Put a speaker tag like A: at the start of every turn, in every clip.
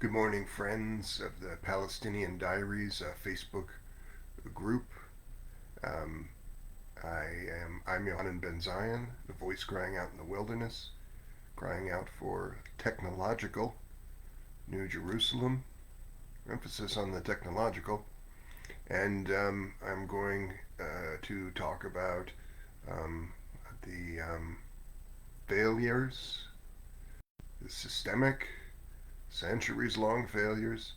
A: Good morning, friends of the Palestinian Diaries Facebook group. Um, I'm Johannon Ben-Zion, the voice crying out in the wilderness, crying out for technological New Jerusalem, emphasis on the technological, and I'm going to talk about um, the failures, the systemic, centuries-long failures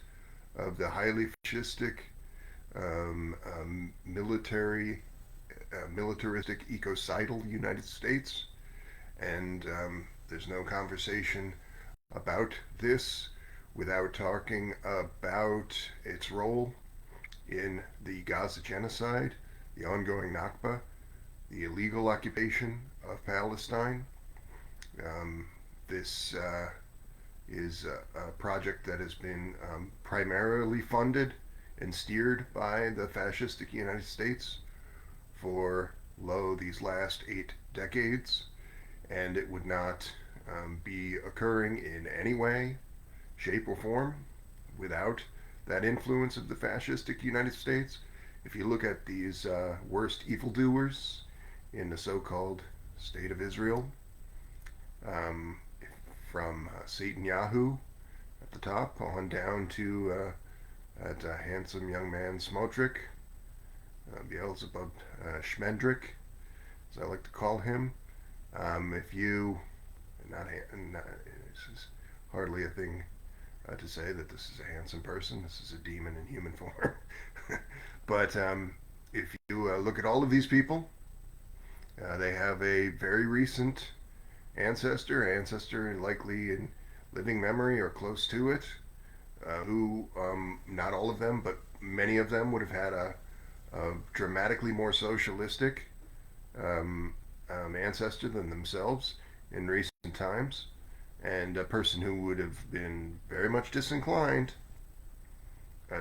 A: of the highly fascistic militaristic, ecocidal United States, and there's no conversation about this without talking about its role in the Gaza genocide, the ongoing Nakba, the illegal occupation of Palestine. Um, this is a project that has been primarily funded and steered by the fascistic United States for, these last 8 decades, and it would not be occurring in any way, shape, or form without that influence of the fascistic United States. If you look at these worst evildoers in the so-called State of Israel, um, from Satan Yahoo at the top on down to that handsome young man Smotrich, Beelzebub Schmendrick, as I like to call him. If you, not, this is hardly a thing to say that this is a handsome person. This is a demon in human form. But if you look at all of these people, they have a very recent ancestor likely in living memory or close to it, who, not all of them, but many of them would have had a dramatically more socialistic ancestor than themselves in recent times, and a person who would have been very much disinclined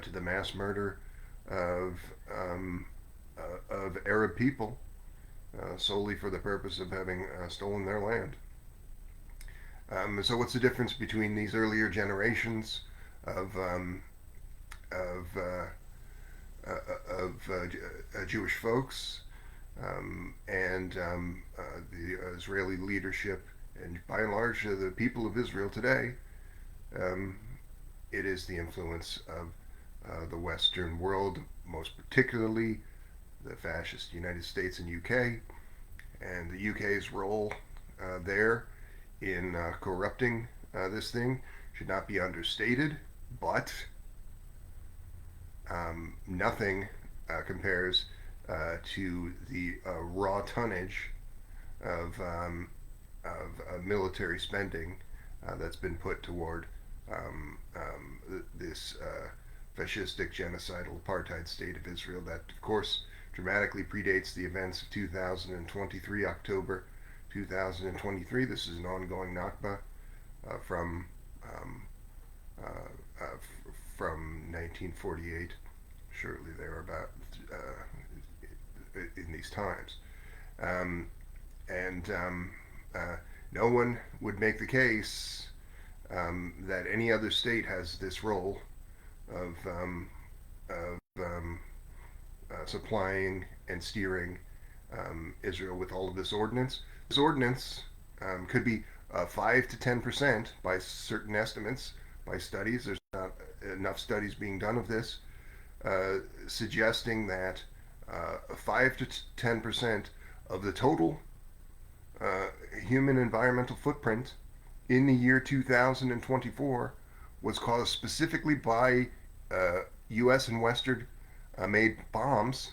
A: to the mass murder of Arab people solely for the purpose of having stolen their land. So, what's the difference between these earlier generations of of uh, Jewish folks and the Israeli leadership, and by and large the people of Israel today? Um, it is the influence of the Western world, most particularly the fascist United States and UK, and the UK's role there in corrupting this thing should not be understated, but nothing compares to the raw tonnage of military spending that's been put toward this fascistic, genocidal, apartheid state of Israel that, of course, dramatically predates the events of 2023, October 2023. This is an ongoing Nakba from um, uh, uh, from 1948, shortly thereabout, in these times. Um, and no one would make the case that any other state has this role of supplying and steering Israel with all of this ordnance. This ordnance could be 5 to 10% by certain estimates, by studies. There's not enough studies being done of this, suggesting that 5 to 10% of the total human environmental footprint in the year 2024 was caused specifically by U.S. and Western made bombs.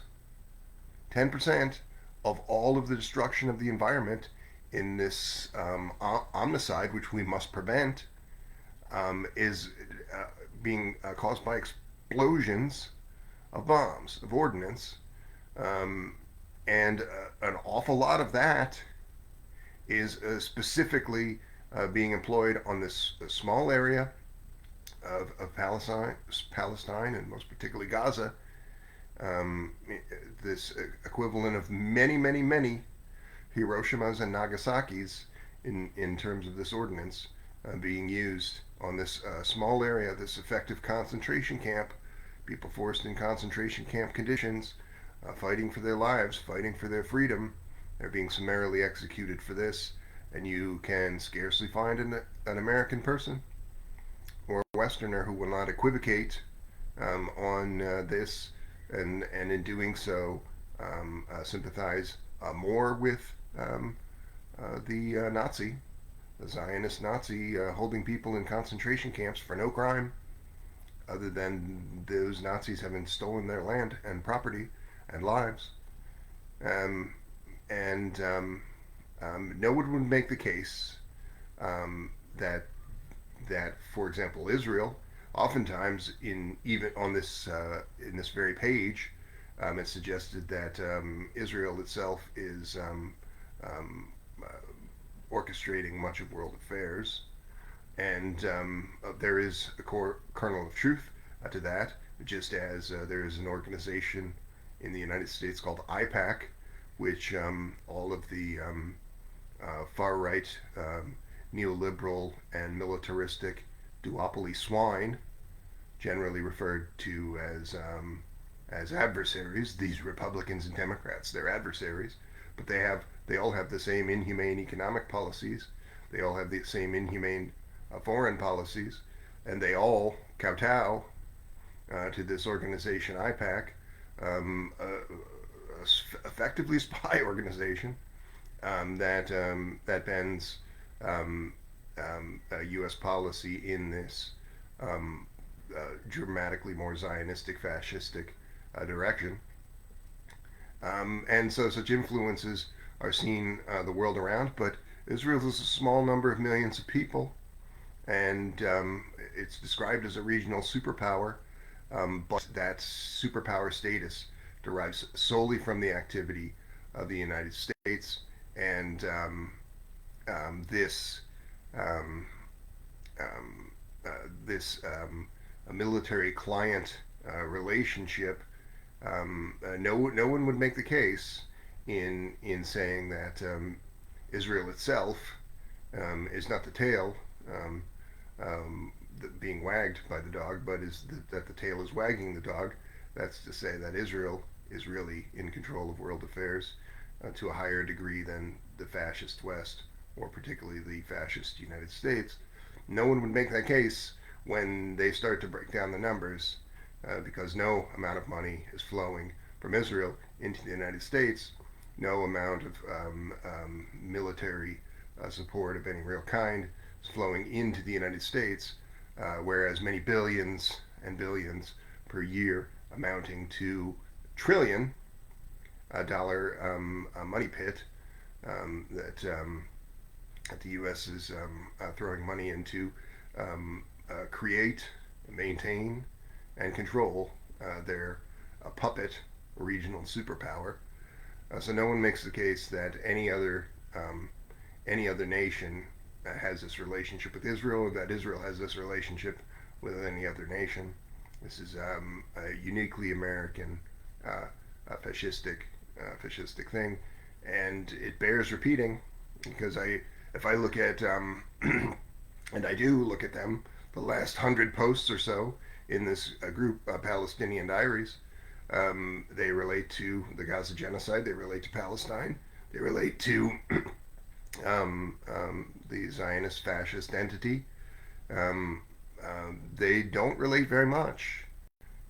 A: 10% of all of the destruction of the environment in this omnicide, which we must prevent, is being caused by explosions of bombs, of ordnance, and an awful lot of that is specifically being employed on this small area of Palestine, and most particularly Gaza. This equivalent of many, Hiroshimas and Nagasaki's in terms of this ordinance being used on this small area, this effective concentration camp, people forced in concentration camp conditions, fighting for their lives, fighting for their freedom. They're being summarily executed for this, and you can scarcely find an American person or a Westerner who will not equivocate on this, and in doing so, sympathize more with the Nazi, the Zionist Nazi, holding people in concentration camps for no crime other than those Nazis having stolen their land and property and lives. Um, and no one would make the case um, that for example, Israel, oftentimes even on this in this very page, it's suggested that Israel itself is um, orchestrating much of world affairs, and there is a kernel of truth to that. Just as there is an organization in the United States called IPAC, which all of the far right, neoliberal, and militaristic duopoly swine, generally referred to as adversaries. These Republicans and Democrats, they're adversaries, but they all have the same inhumane economic policies. They all have the same inhumane foreign policies, and they all kowtow to this organization IPAC, effectively a spy organization that bends U.S. policy in this dramatically more Zionistic, fascistic direction. And so such influences are seen the world around, but Israel is a small number of millions of people, and it's described as a regional superpower, but that superpower status derives solely from the activity of the United States, and this um, this military client relationship. No one would make the case in saying that Israel itself is not the tail being wagged by the dog, but that the tail is wagging the dog. That's to say that Israel is really in control of world affairs to a higher degree than the fascist West, or particularly the fascist United States. No one would make that case when they start to break down the numbers, because no amount of money is flowing from Israel into the United States. No amount of military support of any real kind is flowing into the United States, whereas many billions and billions per year, amounting to trillion dollar money pit that the U.S. is throwing money into, create, maintain, and control their puppet regional superpower. So no one makes the case that any other nation has this relationship with Israel, or that Israel has this relationship with any other nation. This is a uniquely American fascistic thing, and it bears repeating, because if I look at and I do look at them, the last 100 posts or so in this group, Palestinian Diaries, they relate to the Gaza genocide, they relate to Palestine, they relate to the Zionist fascist entity. They don't relate very much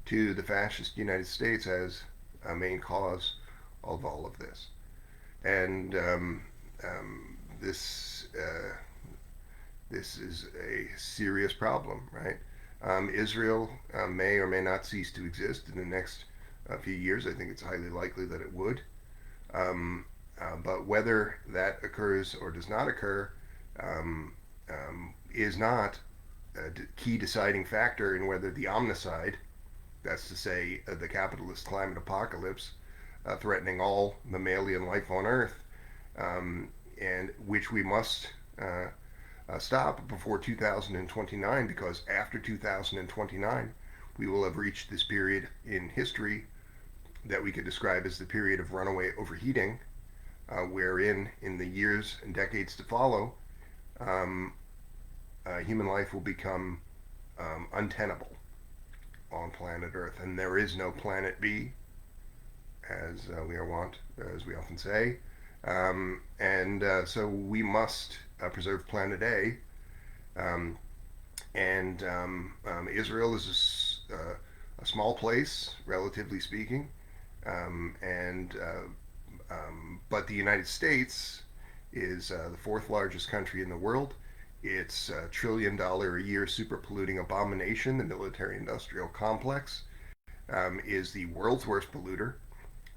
A: to the fascist United States as a main cause of all of this. And this this is a serious problem, right? Israel may or may not cease to exist in the next few years. I think it's highly likely that it would. But whether that occurs or does not occur is not a key deciding factor in whether the omnicide, that's to say, the capitalist climate apocalypse, threatening all mammalian life on Earth, and which we must stop before 2029, because after 2029 we will have reached this period in history that we could describe as the period of runaway overheating, wherein in the years and decades to follow, human life will become untenable on planet Earth, and there is no planet B, as as we often say, and so we must preserve planet A. Um, and Israel is a small place, relatively speaking, and but the United States is the fourth largest country in the world. It's $1 trillion a year super polluting abomination. The military industrial complex is the world's worst polluter.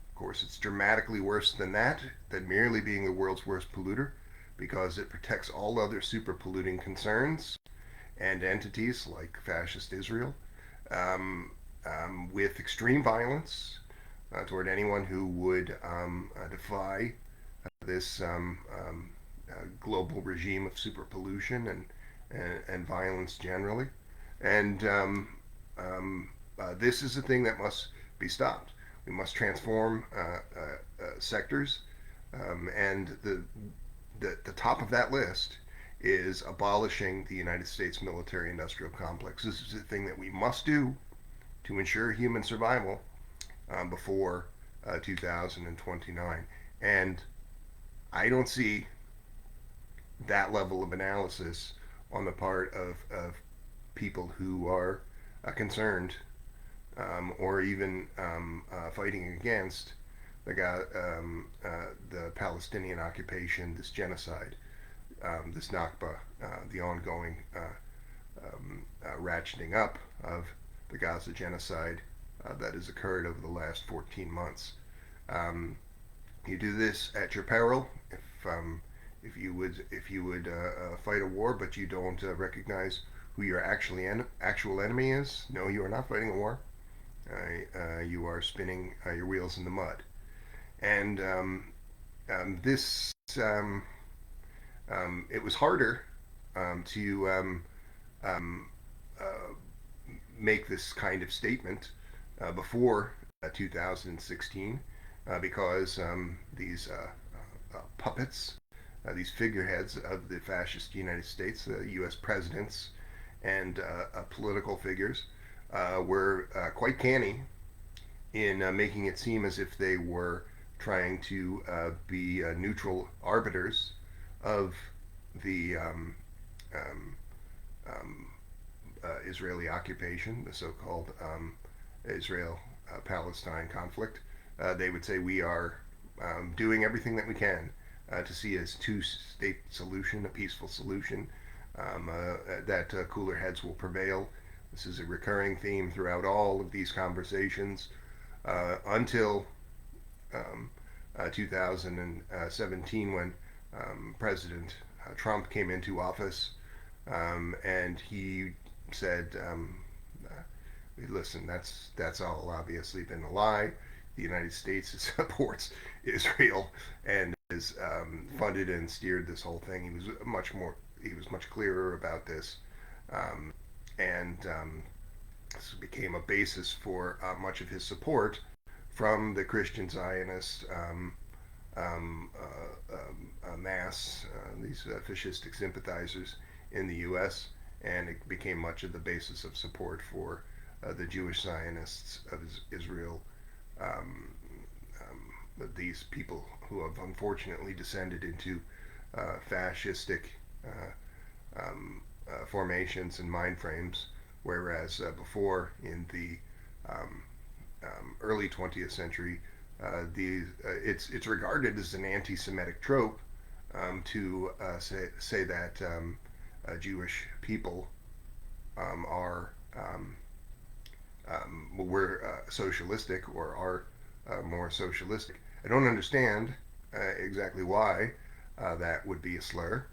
A: Of course, it's dramatically worse than that, than merely being the world's worst polluter, because it protects all other super polluting concerns and entities like fascist Israel with extreme violence toward anyone who would defy this global regime of super pollution and violence generally. And this is a thing that must be stopped. We must transform sectors, and the top of that list is abolishing the United States military-industrial complex. This is a thing that we must do to ensure human survival before 2029. And I don't see that level of analysis on the part of people who are concerned or even fighting against the Palestinian occupation, this genocide, this Nakba, the ongoing ratcheting up of the Gaza genocide that has occurred over the last 14 months. You do this at your peril. If you would fight a war, but you don't recognize who your actual enemy is, no, you are not fighting a war. You are spinning your wheels in the mud. And this it was harder to make this kind of statement before 2016 because these puppets, these figureheads of the fascist United States, U.S. presidents, and political figures were quite canny in making it seem as if they were trying to be neutral arbiters of the Israeli occupation, the so-called Israel-Palestine conflict. They would say we are doing everything that we can to see as two-state solution, a peaceful solution, that cooler heads will prevail. This is a recurring theme throughout all of these conversations until 2017 when President Trump came into office and he said, listen, that's all obviously been a lie. The United States supports Israel and has funded and steered this whole thing. He was much clearer about this, and this became a basis for much of his support from the Christian Zionist mass, these fascistic sympathizers in the U.S., and it became much of the basis of support for the Jewish Zionists of Israel. These people who have unfortunately descended into fascistic formations and mind frames, whereas before in the early 20th century, it's regarded as an anti-Semitic trope to say that Jewish people are were socialistic or are more socialistic. I don't understand exactly why that would be a slur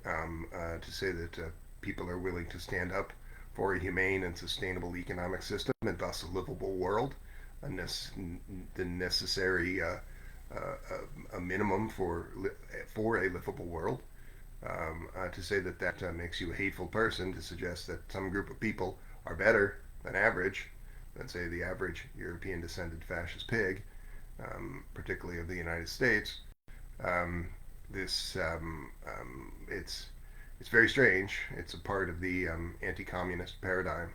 A: to say that people are willing to stand up for a humane and sustainable economic system and thus a livable world, the necessary a minimum for a livable world. To say that makes you a hateful person, to suggest that some group of people are better than average, than say the average European descended fascist pig, particularly of the United States. This it's it's very strange. It's a part of the anti-communist paradigm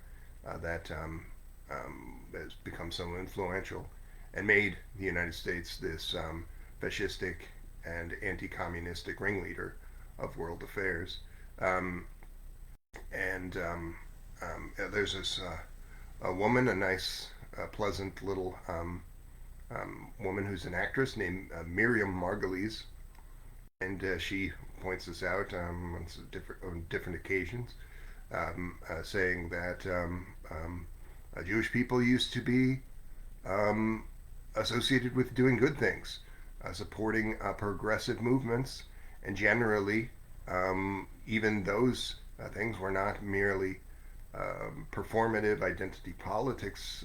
A: that has become so influential and made the United States this fascistic and anti-communistic ringleader of world affairs. Um, and there's this a woman, a nice, pleasant little woman who's an actress named Miriam Margolyes, and she points this out on different occasions, saying that Jewish people used to be um, associated with doing good things, supporting progressive movements, and generally, even those things were not merely performative identity politics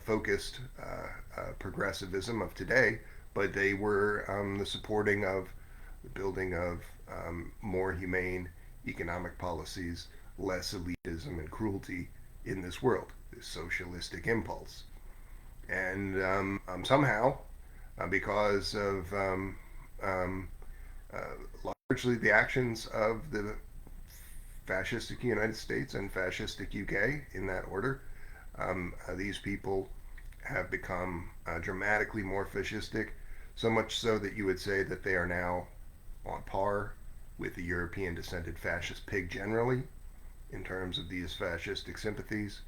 A: focused progressivism of today, but they were the supporting of the building of more humane economic policies, less elitism and cruelty in this world, this socialistic impulse. And somehow, because of um, largely the actions of the fascistic United States and fascistic UK, in that order, these people have become dramatically more fascistic, so much so that you would say that they are now on par with the European descended fascist pig generally in terms of these fascistic sympathies,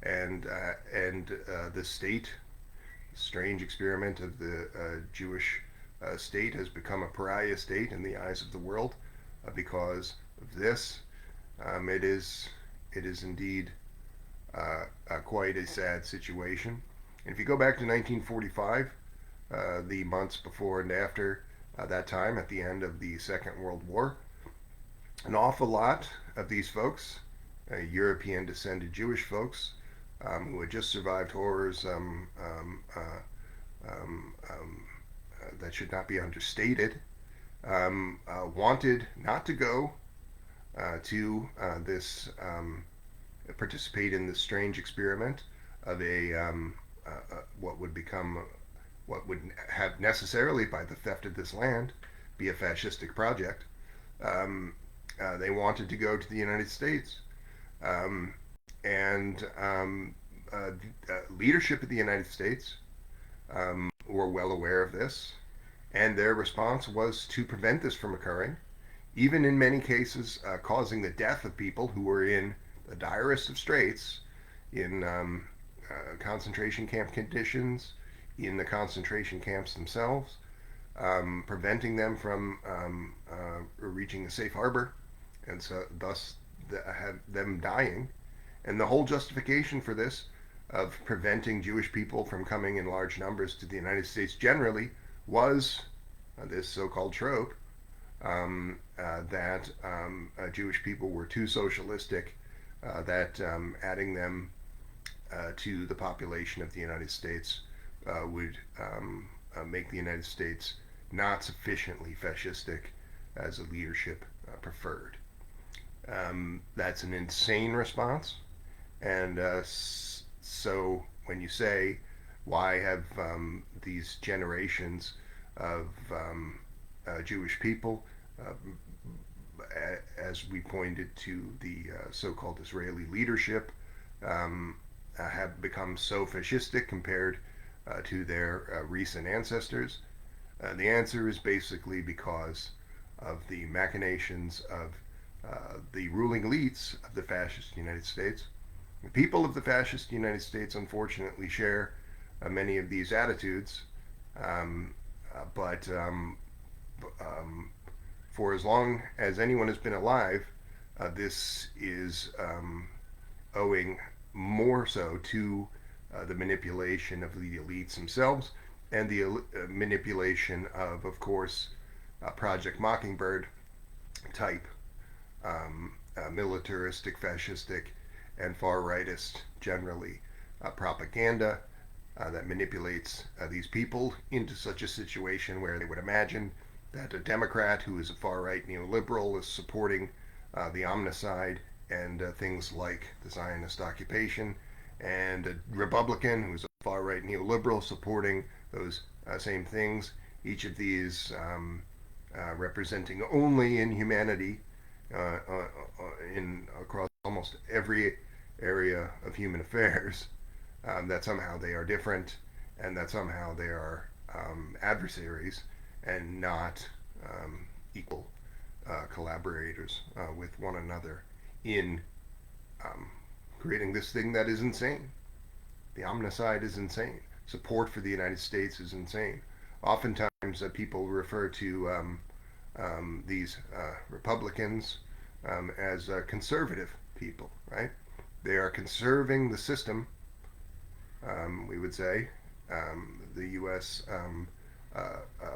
A: and the state, strange experiment of the Jewish state, has become a pariah state in the eyes of the world because of this. It is indeed quite a sad situation. And if you go back to 1945, the months before and after that time, at the end of the Second World War, an awful lot of these folks, European descended Jewish folks, who had just survived horrors that should not be understated, wanted not to go to this participate in this strange experiment of a what would become what would have necessarily, by the theft of this land, be a fascistic project. They wanted to go to the United States, um, and leadership of the United States were well aware of this, and their response was to prevent this from occurring, even in many cases causing the death of people who were in the direst of straits, in concentration camp conditions, in the concentration camps themselves, preventing them from reaching a safe harbor, and so thus had them dying. And the whole justification for this, of preventing Jewish people from coming in large numbers to the United States generally, was this so-called trope that Jewish people were too socialistic, that adding them to the population of the United States would make the United States not sufficiently fascistic as a leadership preferred. That's an insane response. And so when you say, why have these generations of Jewish people, as we pointed to the so-called Israeli leadership, have become so fascistic compared to their recent ancestors? The answer is basically because of the machinations of the ruling elites of the fascist United States. The people of the fascist United States unfortunately share many of these attitudes, but for as long as anyone has been alive, this is owing more so to the manipulation of the elites themselves, and the manipulation of course, Project Mockingbird type militaristic, fascistic, and far rightist generally propaganda that manipulates these people into such a situation where they would imagine that a Democrat who is a far right neoliberal is supporting the omnicide and things like the Zionist occupation, and a Republican who's a far right neoliberal supporting those same things. Each of these representing only inhumanity in across almost every area of human affairs, that somehow they are different and that somehow they are adversaries and not equal collaborators with one another in um, creating this thing that is insane. The omnicide is insane. Support for the United States is insane. Oftentimes, people refer to these Republicans as conservative people, right? They are conserving the system, we would say, the U.S.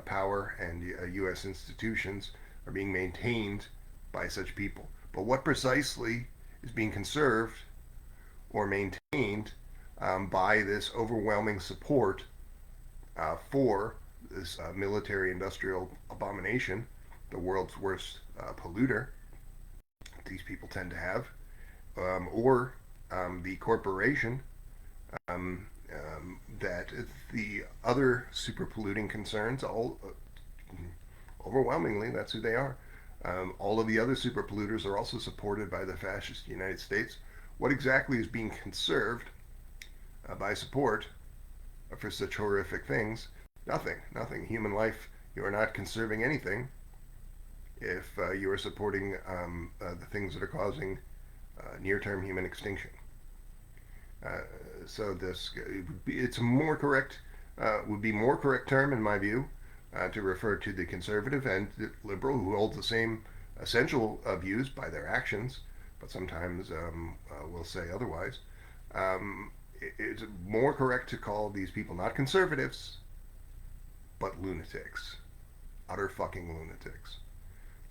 A: Power and U.S. institutions are being maintained by such people. But what precisely is being conserved or maintained by this overwhelming support for this military industrial abomination, the world's worst polluter, these people tend to have, or the corporation that the other super polluting concerns, all overwhelmingly, that's who they are. All of the other super polluters are also supported by the fascist United States. What exactly is being conserved by support for such horrific things? Nothing. Nothing. Human life, you are not conserving anything if you are supporting the things that are causing near-term human extinction. Uh, so this it's more correct would be more correct term in my view to refer to the conservative and the liberal who hold the same essential views by their actions, but sometimes will say otherwise. It's more correct to call these people not conservatives, but lunatics, utter fucking lunatics.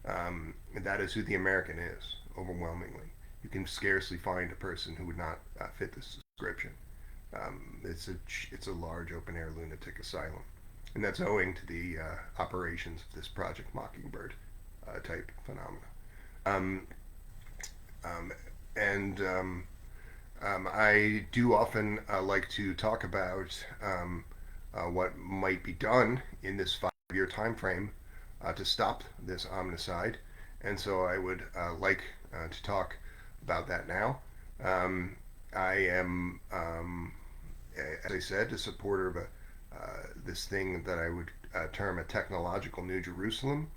A: And that is who the American is, overwhelmingly. You can scarcely find a person who would not fit this description. It's a large open air lunatic asylum, and that's owing to the operations of this Project Mockingbird type phenomena. Um, um, and I do often like to talk about what might be done in this 5 year time frame to stop this omnicide, and so I would like to talk about that now. Um, I am, as I said, a supporter of this thing that I would term a technological New Jerusalem,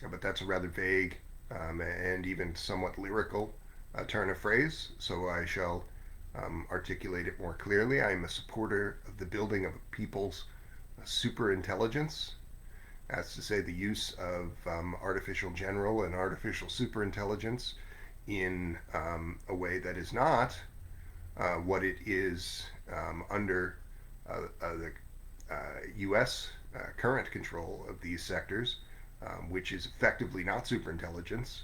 A: but that's a rather vague and even somewhat lyrical turn of phrase, so I shall articulate it more clearly. I am a supporter of the building of a people's super intelligence. That's to say, the use of artificial general and artificial superintelligence in a way that is not what it is under the U.S. Current control of these sectors, which is effectively not superintelligence,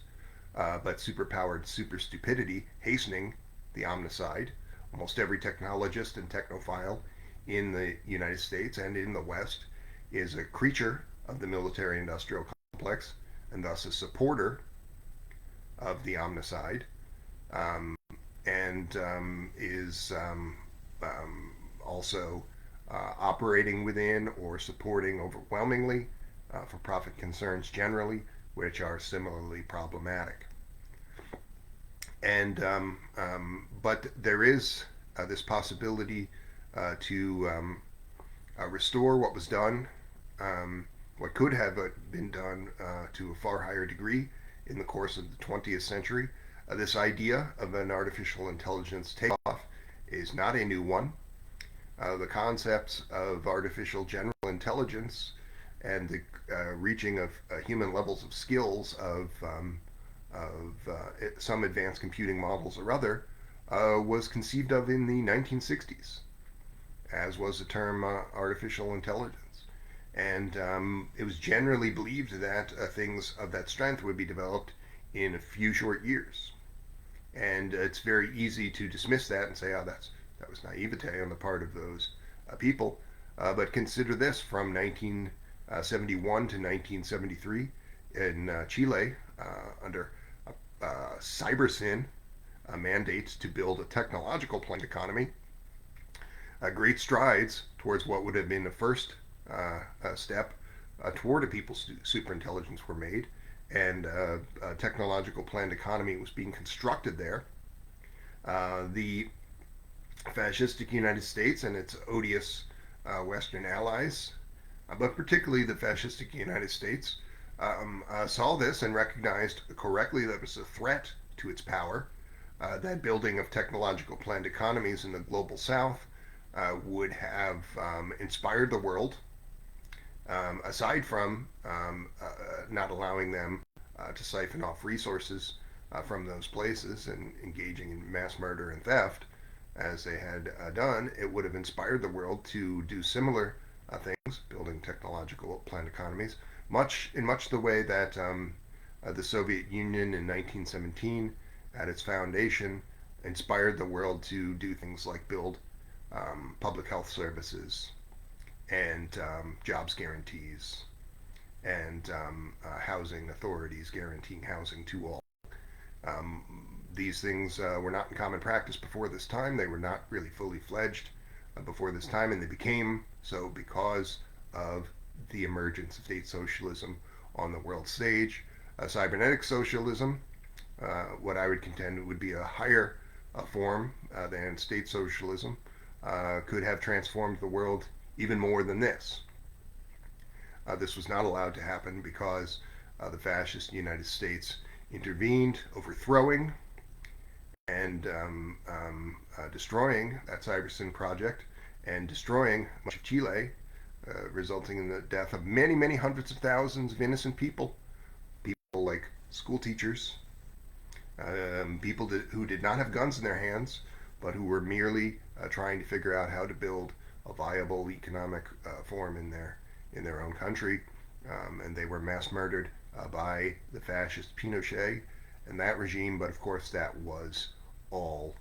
A: but superpowered super stupidity, hastening the omnicide. Almost every technologist and technophile in the United States and in the West is a creature of the military industrial complex and thus a supporter of the omnicide, um, and is also operating within or supporting overwhelmingly for profit concerns generally, which are similarly problematic. And but there is this possibility to restore what was done, what could have been done to a far higher degree in the course of the 20th century. This idea of an artificial intelligence takeoff is not a new one. The concepts of artificial general intelligence and the reaching of human levels of skills of some advanced computing models or other was conceived of in the 1960s, as was the term artificial intelligence. And it was generally believed that things of that strength would be developed in a few short years. And it's very easy to dismiss that and say, oh, that was naivete on the part of those people. But consider this: from 1971 to 1973 in Chile, under cybersyn mandates to build a technological planned economy, great strides towards what would have been the first step toward a people's superintelligence were made, and a technological planned economy was being constructed there. The fascistic United States and its odious Western allies, but particularly the fascistic United States, saw this and recognized correctly that it was a threat to its power. That building of technological planned economies in the global south would have inspired the world, aside from not allowing them to siphon off resources from those places and engaging in mass murder and theft as they had done. It would have inspired the world to do similar things, building technological planned economies, much the way that the Soviet Union in 1917, at its foundation, inspired the world to do things like build public health services and jobs guarantees and housing authorities guaranteeing housing to all. Um, these things were not in common practice before this time. They were not really fully fledged before this time, and they became so because of the emergence of state socialism on the world stage. Cybernetic socialism, what I would contend would be a higher form than state socialism, could have transformed the world even more than this. This was not allowed to happen because the fascist United States intervened, overthrowing and destroying that Cybersyn project and destroying much of Chile, resulting in the death of many, many hundreds of thousands of innocent people. People like school teachers, people who did not have guns in their hands, but who were merely trying to figure out how to build a viable economic form in their own country, and they were mass murdered by the fascist Pinochet and that regime. But of course, that was all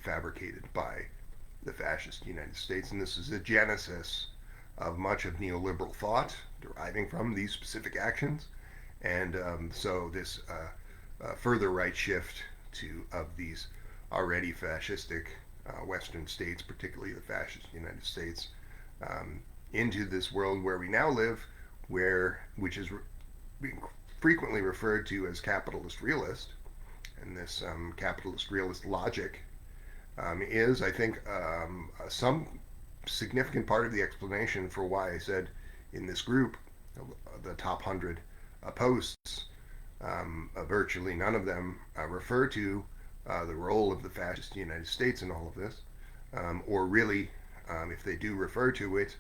A: fabricated by the fascist United States, and this is the genesis of much of neoliberal thought deriving from these specific actions. And so this further right shift of these already fascistic Western states, particularly the fascist United States, into this world where we now live, which is being frequently referred to as capitalist realist, and this capitalist realist logic is, I think, some significant part of the explanation for why I said in this group, the top 100 posts, virtually none of them refer to the role of the fascist United States in all of this, or really, if they do refer to it,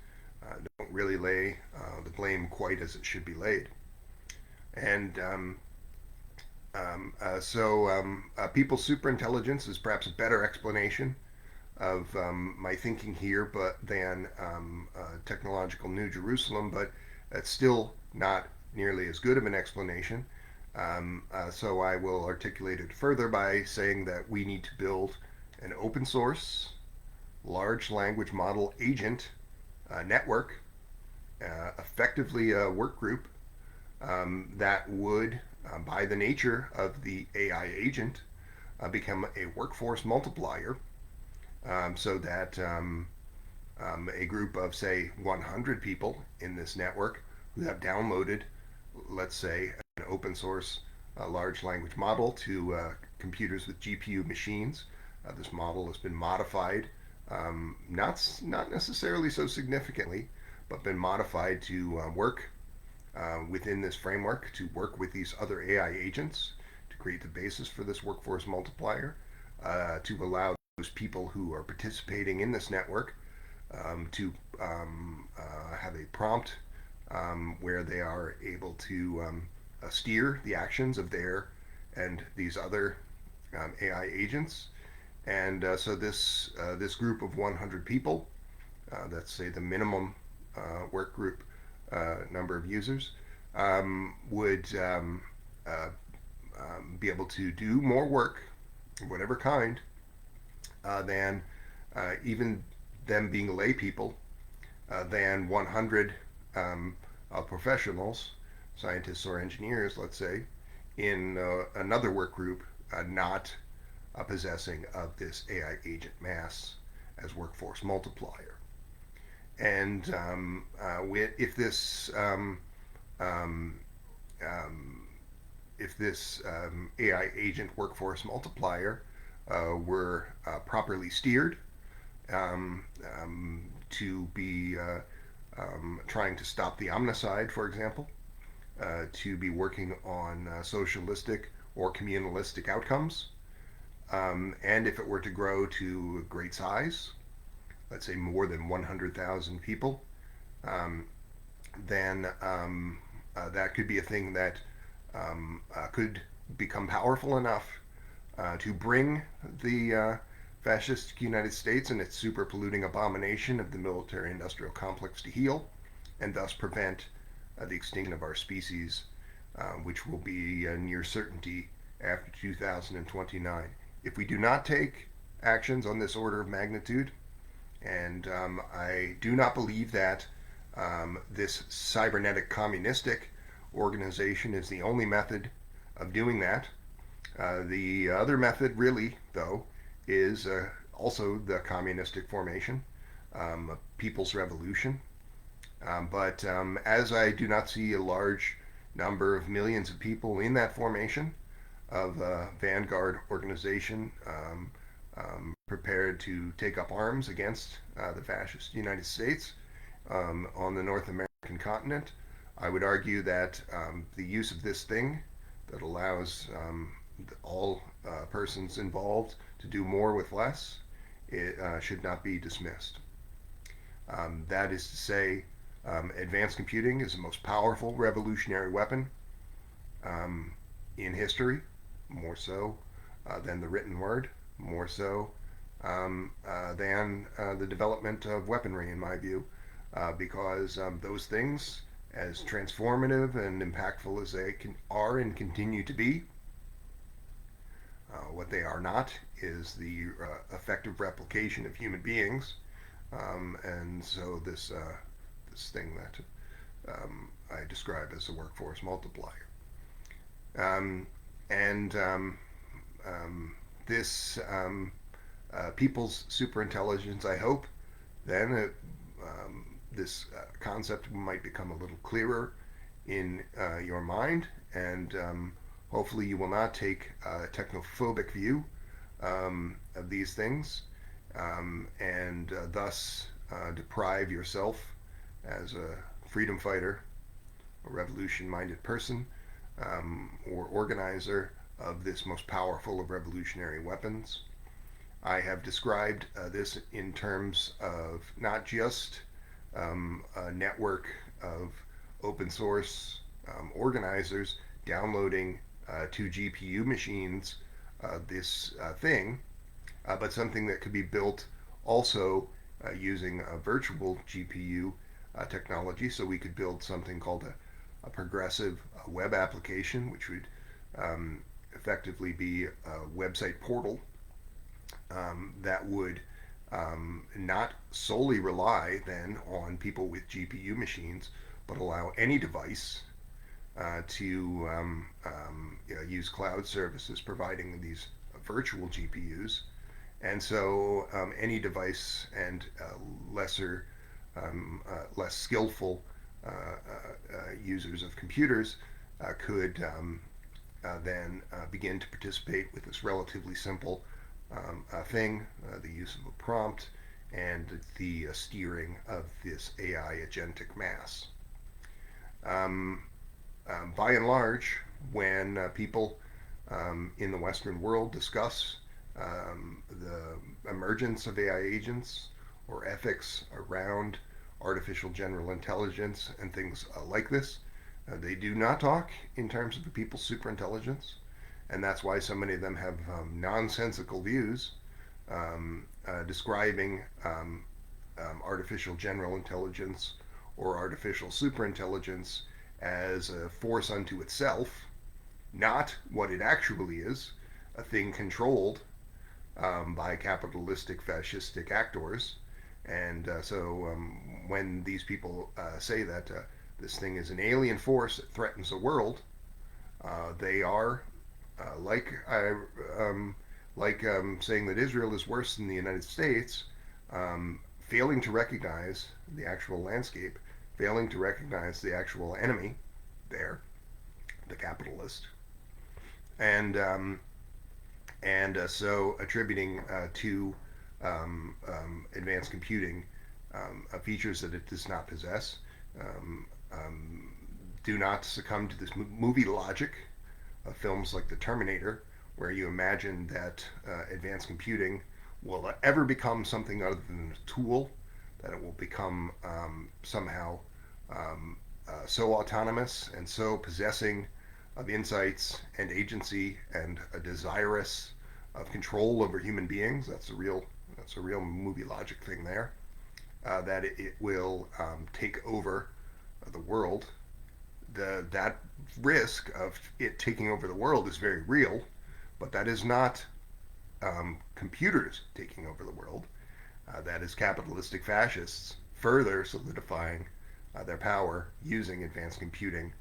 A: don't really lay the blame quite as it should be laid. And people's superintelligence is perhaps a better explanation of my thinking here, but than technological New Jerusalem, but it's still not nearly as good of an explanation. So I will articulate it further by saying that we need to build an open source, large language model agent network, effectively a work group that would, by the nature of the AI agent, become a workforce multiplier, so that a group of, say, 100 people in this network who have downloaded, let's say, an open source large language model to computers with GPU machines. This model has been modified, not necessarily so significantly, but been modified to work within this framework, to work with these other AI agents, to create the basis for this workforce multiplier, to allow those people who are participating in this network to have a prompt where they are able to steer the actions of their and these other AI agents. And so this group of 100 people, that's say the minimum work group number of users, would be able to do more work, whatever kind, than even them being lay people, than 100 professionals, scientists or engineers, let's say, in another work group not possessing of this AI agent mass as workforce multiplier. And um, um, if this AI agent workforce multiplier were properly steered um, to be trying to stop the omnicide, for example, to be working on socialistic or communalistic outcomes, and if it were to grow to a great size, let's say more than 100,000 people, um, then that could be a thing that could become powerful enough to bring the fascist United States and its super polluting abomination of the military industrial complex to heel, and thus prevent the extinction of our species, which will be a near certainty after 2029. If we do not take actions on this order of magnitude, and I do not believe that this cybernetic communistic organization is the only method of doing that. The other method, really, though, is also the communistic formation, a people's revolution. But as I do not see a large number of millions of people in that formation of vanguard organization prepared to take up arms against the fascist United States on the North American continent, I would argue that the use of this thing that allows all persons involved to do more with less, it should not be dismissed. That is to say, advanced computing is the most powerful revolutionary weapon um, in history, more so than the written word, more so than the development of weaponry, in my view, because those things, as transformative and impactful as they are and continue to be, what they are not is the effective replication of human beings, and so this thing that I describe as a workforce multiplier, and this people's superintelligence. I hope then this concept might become a little clearer in your mind, and hopefully you will not take a technophobic view of these things, and thus deprive yourself as a freedom fighter, a revolution minded person, or organizer of this most powerful of revolutionary weapons. I have described this in terms of not just a network of open source organizers downloading to GPU machines this thing, but something that could be built also using a virtual GPU technology. So we could build something called a progressive web application, which would effectively be a website portal that would not solely rely then on people with GPU machines, but allow any device to use cloud services providing these virtual GPUs. And so any device and less skillful users of computers could then begin to participate with this relatively simple thing, the use of a prompt, and the steering of this AI agentic mass. Um, by and large, when people in the Western world discuss the emergence of AI agents or ethics around artificial general intelligence and things like this, they do not talk in terms of the people's superintelligence, and that's why so many of them have nonsensical views describing artificial general intelligence or artificial superintelligence as a force unto itself, not what it actually is, a thing controlled by capitalistic fascistic actors. And when these people say that this thing is an alien force that threatens the world, they are uh, like I saying that Israel is worse than the United States, failing to recognize the actual landscape, failing to recognize the actual enemy there, the capitalist, and so attributing to advanced computing features that it does not possess. Um, um, do not succumb to this movie logic of films like The Terminator, where you imagine that advanced computing will ever become something other than a tool, that it will become somehow so autonomous and so possessing of insights and agency and a desirous of control over human beings. That's a real movie logic thing there. That it will take over the world. That risk of it taking over the world is very real, but that is not computers taking over the world. That is capitalistic fascists further solidifying their power using advanced computing,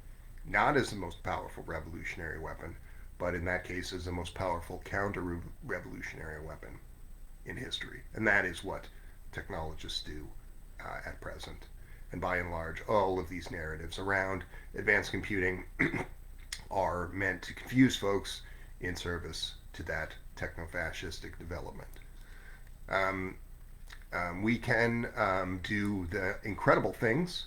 A: not as the most powerful revolutionary weapon, but in that case as the most powerful counter revolutionary weapon in history. And that is what technologists do at present. And by and large, all of these narratives around advanced computing are meant to confuse folks in service to that techno-fascistic development. Um, we can do the incredible things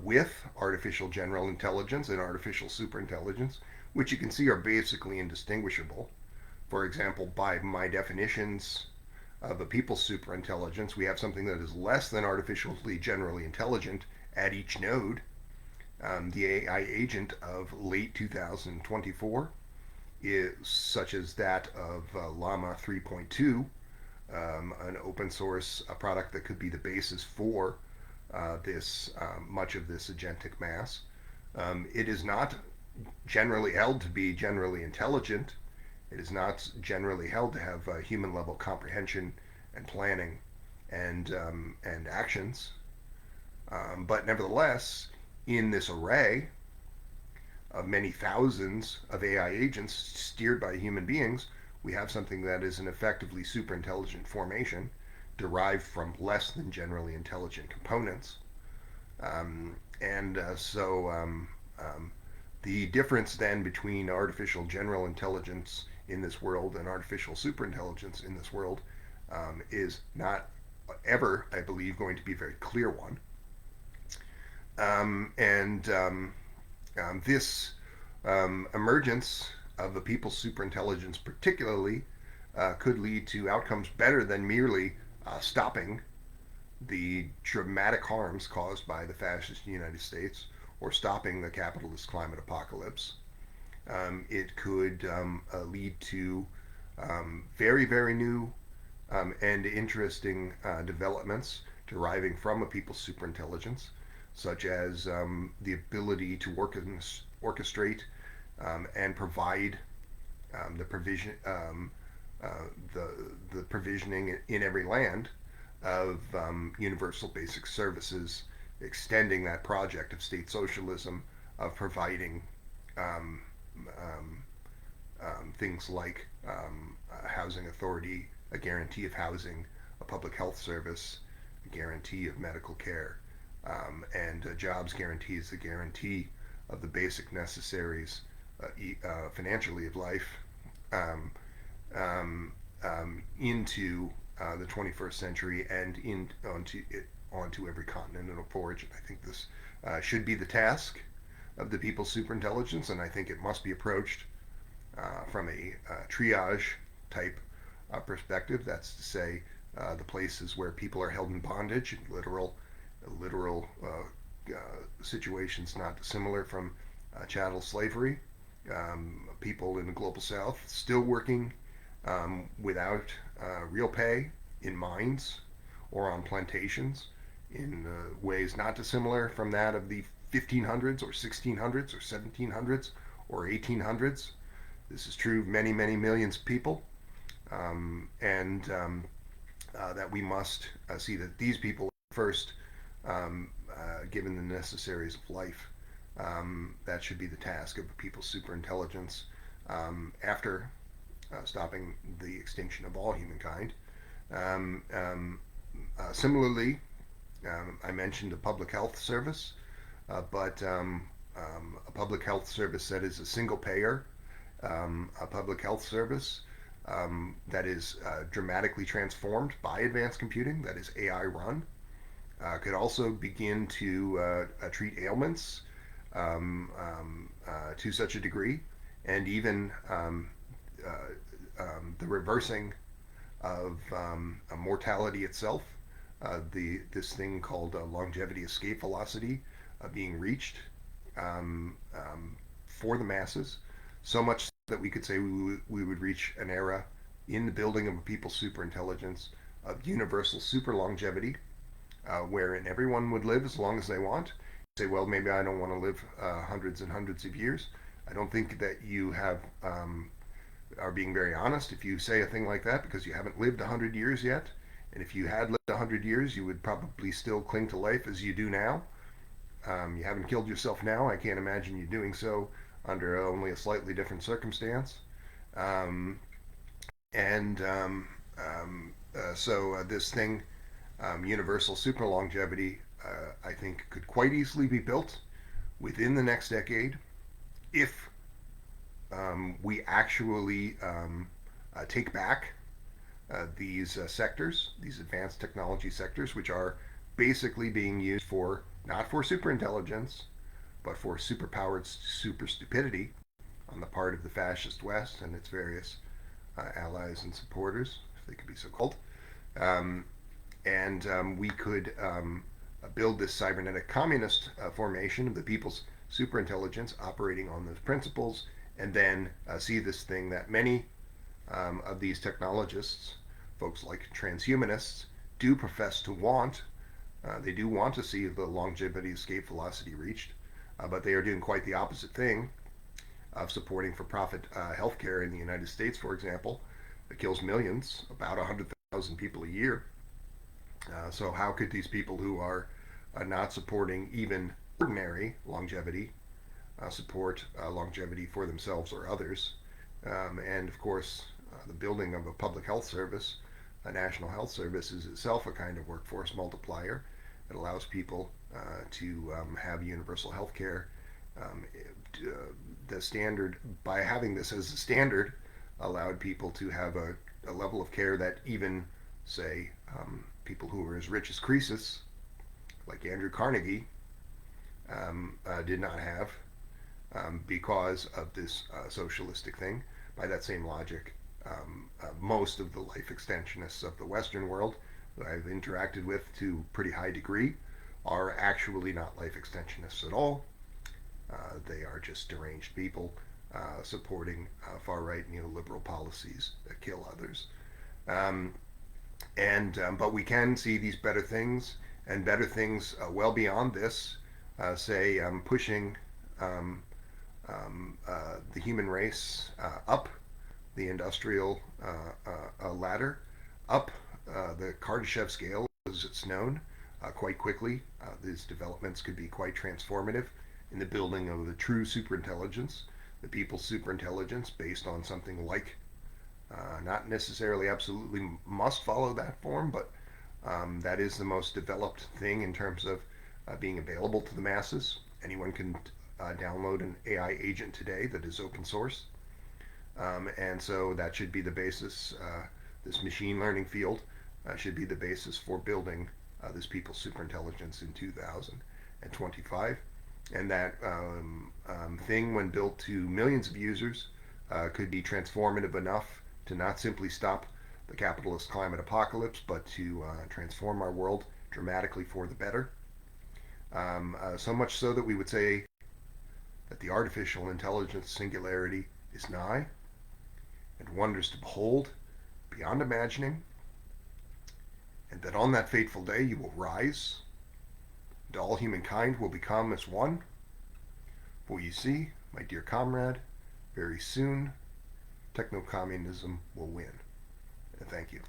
A: with artificial general intelligence and artificial superintelligence, which you can see are basically indistinguishable. For example, by my definitions of a people's superintelligence, we have something that is less than artificially generally intelligent at each node. The AI agent of late 2024 is such as that of Llama 3.2, an open source product that could be the basis for this much of this agentic mass. It is not generally held to be generally intelligent. It is not generally held to have human level comprehension and planning and actions. But nevertheless, in this array of many thousands of AI agents steered by human beings, we have something that is an effectively superintelligent formation derived from less than generally intelligent components. The difference then between artificial general intelligence in this world and artificial superintelligence in this world is not ever, I believe, going to be a very clear one. This emergence of the people's superintelligence, particularly, could lead to outcomes better than merely stopping the dramatic harms caused by the fascist United States or stopping the capitalist climate apocalypse. It could lead to very, very new and interesting developments deriving from a people's superintelligence, such as the ability to orchestrate and provide the provision, the provisioning in every land of universal basic services, extending that project of state socialism, of providing um, things like a housing authority, a guarantee of housing, a public health service, a guarantee of medical care, and jobs guarantees the guarantee of the basic necessaries financially of life um, into the 21st century and onto every continent of origin. I think this should be the task of the people's superintelligence, and I think it must be approached from a triage type perspective. That's to say, the places where people are held in bondage, literal situations not dissimilar from chattel slavery. People in the global south still working without real pay in mines or on plantations in ways not dissimilar from that of the 1500s or 1600s or 1700s or 1800s. This is true of many, many millions of people, that we must see that these people first given the necessaries of life. That should be the task of the people's superintelligence after stopping the extinction of all humankind. Similarly, I mentioned a public health service, but a public health service that is a single payer, a public health service that is dramatically transformed by advanced computing, that is AI run, could also begin to treat ailments to such a degree, and even the reversing of mortality itself. This thing called longevity escape velocity being reached for the masses, so much that we could say we would reach an era in the building of a people's superintelligence of universal super longevity, wherein everyone would live as long as they want. Say, well, maybe I don't want to live hundreds and hundreds of years. I don't think that you are being very honest if you say a thing like that, because you haven't lived 100 years yet. And if you had lived 100 years, you would probably still cling to life as you do now. You haven't killed yourself now. I can't imagine you doing so under only a slightly different circumstance. Um, and so this thing, universal super longevity, I think could quite easily be built within the next decade if we actually take back these sectors, these advanced technology sectors, which are basically being used for not for superintelligence, but for superpowered super stupidity on the part of the fascist West and its various allies and supporters, if they could be so called. Um, and we could build this cybernetic communist formation of the people's superintelligence operating on those principles, and then see this thing that many of these technologists, folks like transhumanists, do profess to want. They do want to see the longevity escape velocity reached, but they are doing quite the opposite thing of supporting for profit healthcare in the United States, for example, that kills millions, about 100,000 people a year. So, how could these people who are not supporting even ordinary longevity support longevity for themselves or others? And of course, the building of a public health service, a national health service, is itself a kind of workforce multiplier. It allows people to have universal health care. Um, the standard, by having this as a standard, allowed people to have a level of care that even, say, people who were as rich as Croesus, like Andrew Carnegie, did not have because of this socialistic thing. By that same logic, most of the life extensionists of the Western world that I've interacted with to a pretty high degree are actually not life extensionists at all. They are just deranged people supporting far right neoliberal policies that kill others. Um, and But we can see these better things and better things well beyond this. Say pushing the human race up the industrial ladder, up the Kardashev scale, as it's known, quite quickly. These developments could be quite transformative in the building of the true superintelligence, the people's superintelligence, based on something like, not necessarily absolutely must follow that form, but that is the most developed thing in terms of being available to the masses. Anyone can download an AI agent today that is open source. And so that should be the basis. This machine learning field should be the basis for building this people's superintelligence in 2025. And that thing, when built to millions of users, could be transformative enough to not simply stop the capitalist climate apocalypse, but to transform our world dramatically for the better. So much so that we would say that the artificial intelligence singularity is nigh, and wonders to behold beyond imagining, and that on that fateful day you will rise, and all humankind will become as one. For you see, my dear comrade, very soon techno-communism will win. And thank you.